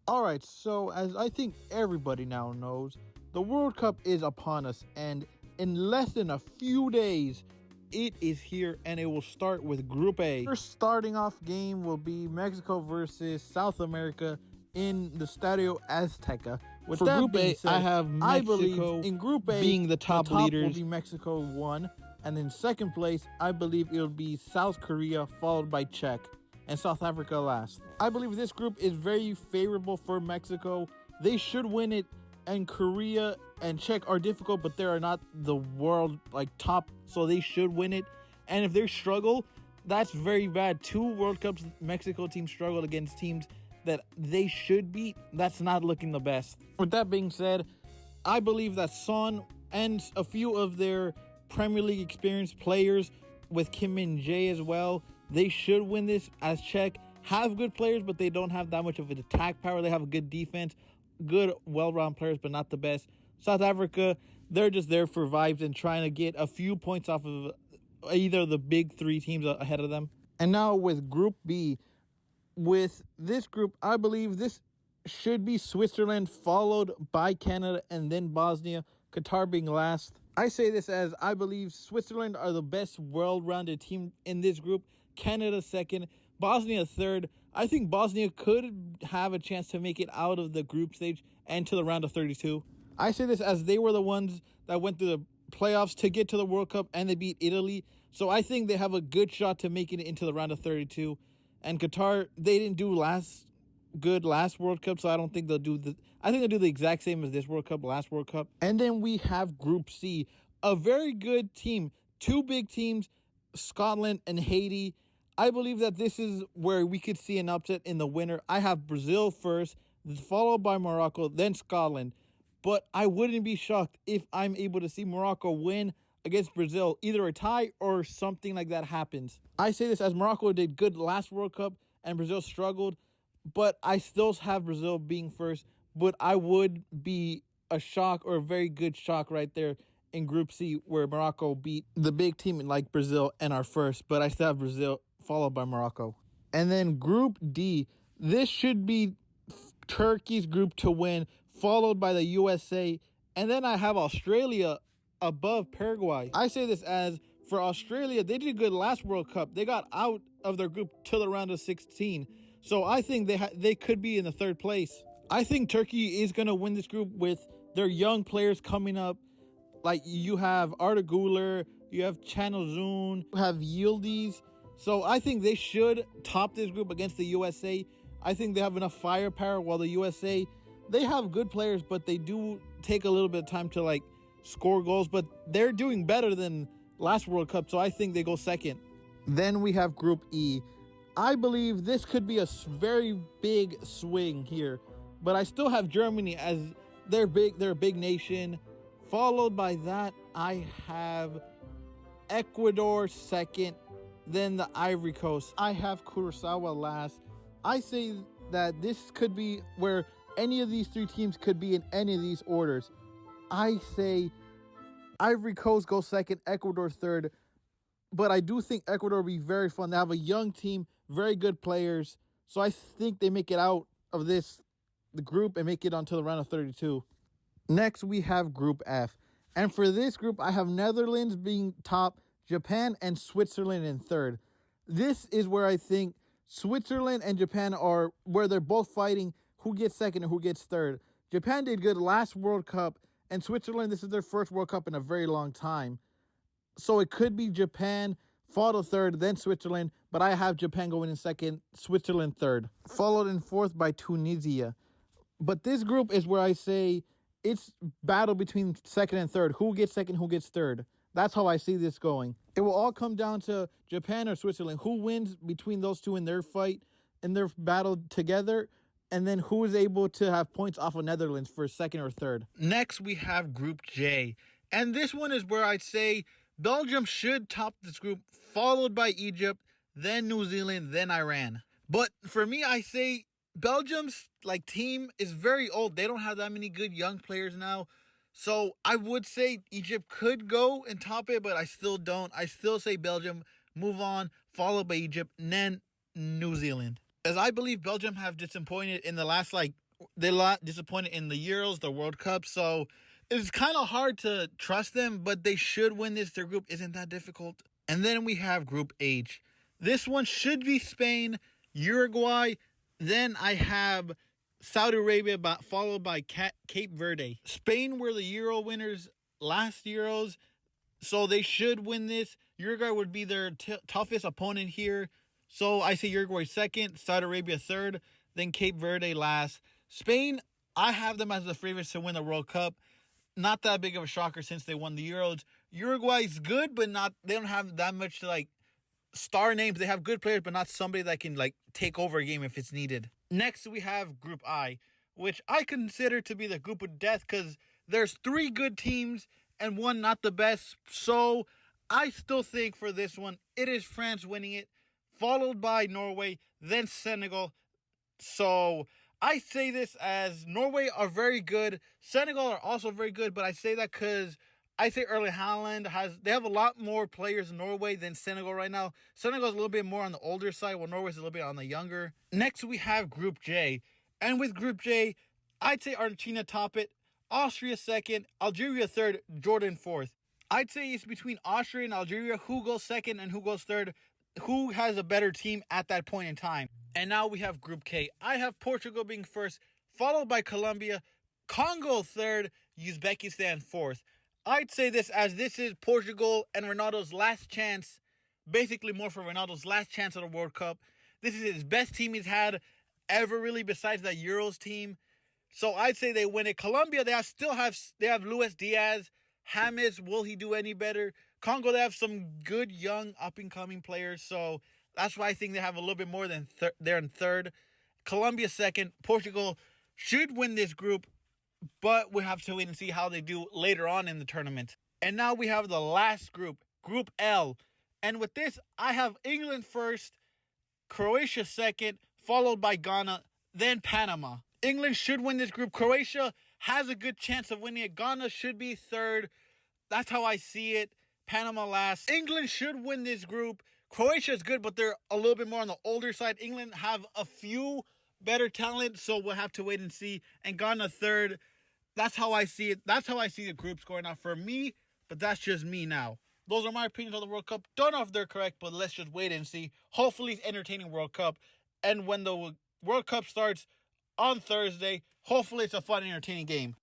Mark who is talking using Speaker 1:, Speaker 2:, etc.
Speaker 1: All right, so as I think everybody now knows, the World Cup is upon us, and in less than a few days, it is here, and it will start with Group A. First starting off game will be Mexico versus South America in the Estadio Azteca. With
Speaker 2: For
Speaker 1: that
Speaker 2: Group
Speaker 1: being
Speaker 2: A,
Speaker 1: said,
Speaker 2: I have
Speaker 1: I
Speaker 2: Mexico
Speaker 1: believe in Group A
Speaker 2: being the top leaders.
Speaker 1: will be Mexico 1, and in second place, I believe it will be South Korea, followed by Czech, and South Africa last. I believe this group is very favorable for Mexico. They should win it, and Korea and Czech are difficult, but they are not the world top, so they should win it. And if they struggle, that's very bad. 2 World Cups Mexico teams struggled against teams that they should beat. That's not looking the best. With that being said, I believe that Son and a few of their Premier League experienced players, with Kim Min Jae as well, they should win this, as Czech have good players, but they don't have that much of an attack power. They have a good defense, good, well-rounded players, but not the best. South Africa, they're just there for vibes and trying to get a few points off of either the big 3 teams ahead of them. And now with Group B, with this group, I believe this should be Switzerland, followed by Canada, and then Bosnia, Qatar being last. I say this as I believe Switzerland are the best well-rounded team in this group, Canada second, Bosnia third. I think Bosnia could have a chance to make it out of the group stage and to the round of 32. I say this as they were the ones that went through the playoffs to get to the World Cup, and they beat Italy. So I think they have a good shot to making it into the round of 32. And Qatar, they didn't do last World Cup, so I don't think they'll do I think they'll do the exact same as this World Cup, last World Cup. And then we have Group C, a very good team, 2 big teams, Scotland and Haiti. I believe that this is where we could see an upset in the winner. I have Brazil first, followed by Morocco, then Scotland. But I wouldn't be shocked if I'm able to see Morocco win against Brazil, either a tie or something like that happens. I say this as Morocco did good last World Cup and Brazil struggled, but I still have Brazil being first. But I would be a shock, or a very good shock right there in Group C, where Morocco beat the big team like Brazil and are first, but I still have Brazil followed by Morocco. And then Group D, this should be Turkey's group to win, followed by the USA, and then I have Australia above Paraguay. I say this as for Australia, they did good last World Cup. They got out of their group to the round of 16. So I think they could be in the 3rd place. I think Turkey is going to win this group with their young players coming up. Like you have Arda Güler, you have Chanozun, you have Yildiz. So I think they should top this group against the USA. I think they have enough firepower, while the USA, they have good players, but they do take a little bit of time to score goals, but they're doing better than last World Cup, so I think they go second. Then we have Group E. I believe this could be a very big swing here, but I still have Germany as they're a big nation. Followed by that, I have Ecuador second, then the Ivory Coast. I have Kurosawa last. I say that this could be where any of these 3 teams could be in any of these orders. I say Ivory Coast goes second, Ecuador third. But I do think Ecuador will be very fun. They have a young team, very good players. So I think they make it out of the group and make it onto the round of 32. Next, we have Group F. And for this group, I have Netherlands being top, Japan and Switzerland in third. This is where I think Switzerland and Japan are where they're both fighting who gets second and who gets third. Japan did good last World Cup, and Switzerland, this is their first World Cup in a very long time. So it could be Japan, fall to third, then Switzerland, but I have Japan going in second, Switzerland third, followed in fourth by Tunisia. But this group is where I say it's battle between second and third. Who gets second, who gets third? That's how I see this going. It will all come down to Japan or Switzerland. Who wins between those two in their fight, in their battle together, and then who is able to have points off of Netherlands for second or third. Next, we have Group J. And this one is where I'd say Belgium should top this group, followed by Egypt, then New Zealand, then Iran. But for me, I say Belgium's team is very old. They don't have that many good young players now. So I would say Egypt could go and top it, but I still don't. I still say Belgium, move on, followed by Egypt, and then New Zealand. As I believe Belgium have disappointed in the last They lot disappointed in the Euros, the World Cup, so it's kind of hard to trust them, but they should win this. Their group isn't that difficult. And then we have Group H. This one should be Spain, Uruguay. Then I have Saudi Arabia, followed by Cape Verde. Spain were the Euro winners last Euros, so they should win this. Uruguay would be their toughest opponent here. So I say Uruguay second, Saudi Arabia third, then Cape Verde last. Spain, I have them as the favorites to win the World Cup. Not that big of a shocker since they won the Euros. Uruguay's good, but they don't have that much star names. They have good players, but not somebody that can take over a game if it's needed. Next, we have Group I, which I consider to be the group of death because there's 3 good teams and one not the best. So I still think for this one, it is France winning it, followed by Norway, then Senegal. So I say this as Norway are very good. Senegal are also very good, but I say that because I say Erling Haaland they have a lot more players in Norway than Senegal right now. Senegal is a little bit more on the older side, while Norway is a little bit on the younger. Next, we have Group J. And with Group J, I'd say Argentina top it, Austria second, Algeria third, Jordan fourth. I'd say it's between Austria and Algeria, who goes second and who goes third, who has a better team at that point in time. And now we have Group K. I have Portugal being first, followed by Colombia, Congo third, Uzbekistan fourth. I'd say this as this is Portugal and Ronaldo's last chance, basically more for Ronaldo's last chance at a World Cup. This is his best team he's had ever really besides that Euros team. So I'd say they win it. Colombia, they have Luis Diaz, James, will he do any better? Congo, they have some good young up-and-coming players, so that's why I think they have a little bit more than they're in third. Colombia second. Portugal should win this group, but we'll have to wait and see how they do later on in the tournament. And now we have the last group, Group L. And with this, I have England first, Croatia second, followed by Ghana, then Panama. England should win this group. Croatia has a good chance of winning it. Ghana should be third. That's how I see it. Panama last. England should win this group. Croatia is good, but they're a little bit more on the older side. England have a few better talent, so we'll have to wait and see. And Ghana third. That's how I see it. That's how I see the groups going out for me, but that's just me now. Those are my opinions on the World Cup. Don't know if they're correct, but let's just wait and see. Hopefully it's entertaining World Cup. And when the World Cup starts on Thursday, hopefully it's a fun, entertaining game.